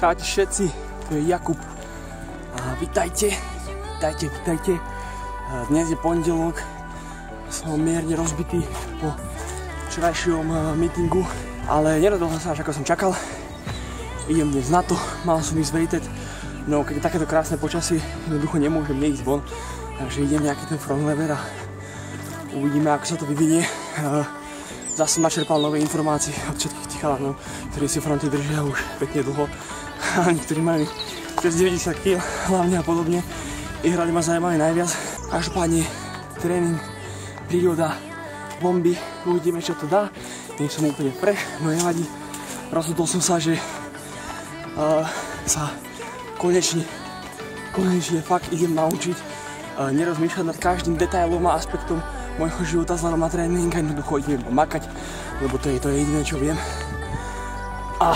Čaute všetci, tu je Jakub a vítajte. Dnes je pondelok, som mierne rozbitý po včerajšom meetingu, ale nerodil som sa až ako som čakal. Idem dnes na to, mal som ísť Weighted, no keď je takéto krásne počasie, jednoducho nemôžem neísť von, takže idem nejaký ten front lever a uvidíme, ako sa to vyvinie. Zase som načerpal nové informácie od všetkých tých chalanov, ktorí si fronty držia už pekne dlho. A niektorí majú cez 90 kg, hlavne a podobne. Ich hrady ma zaujímali najviac. Každopádne tréning, príroda, bomby, uvidíme, čo to dá. Nie som úplne fresh, no nevadí. Rozhodol som sa, že sa konečne fakt idem naučiť nerozmýšľať nad každým detailom a aspektom môjho života vzhľadom na tréning a jednoducho idem makať, lebo to je jediné, čo viem. A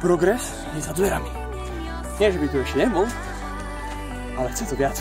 progres je za dverami. Nie, že by tu ešte nebol, ale chce to viac.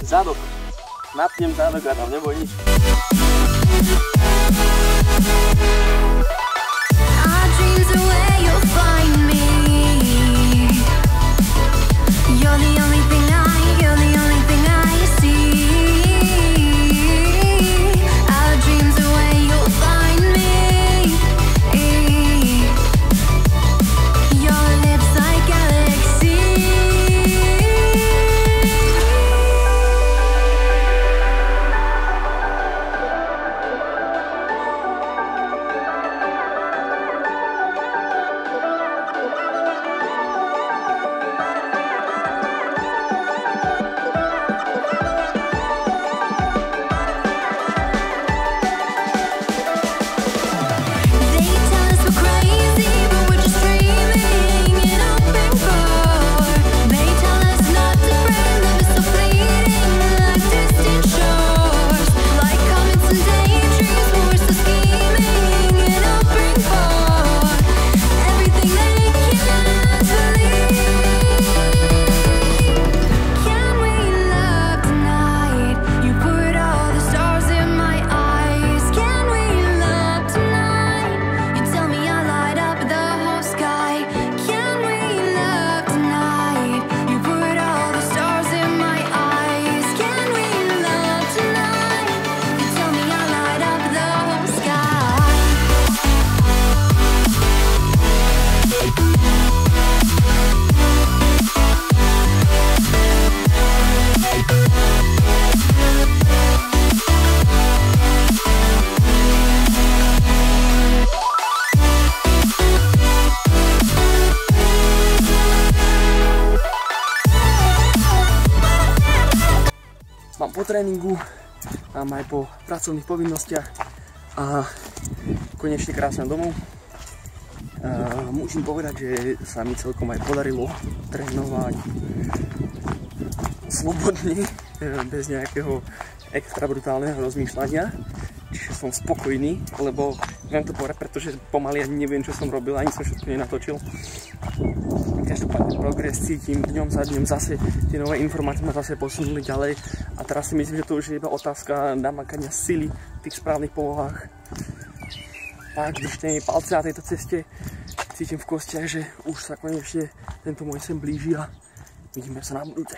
Zadok. Napnem zadok a tam neboj nič. Mám po tréningu, mám aj po pracovných povinnostiach a konečne krásne domov. Musím povedať, že sa mi celkom aj podarilo trénovať slobodne, bez nejakého extra brutálneho rozmýšľania. Čiže som spokojný, lebo viem to povedať, pretože pomaly ani neviem, čo som robil, ani som všetko nenatočil. Každopádne progres cítim dňom za dňom, zase tie nové informácie ma zase posunuli ďalej a teraz si myslím, že to už je iba otázka namakania sily v tých správnych polohách. Tak držte mi palce na tejto ceste, cítim v kostiach, že už sa konečne tento môj sen blíži a vidíme sa na budúce.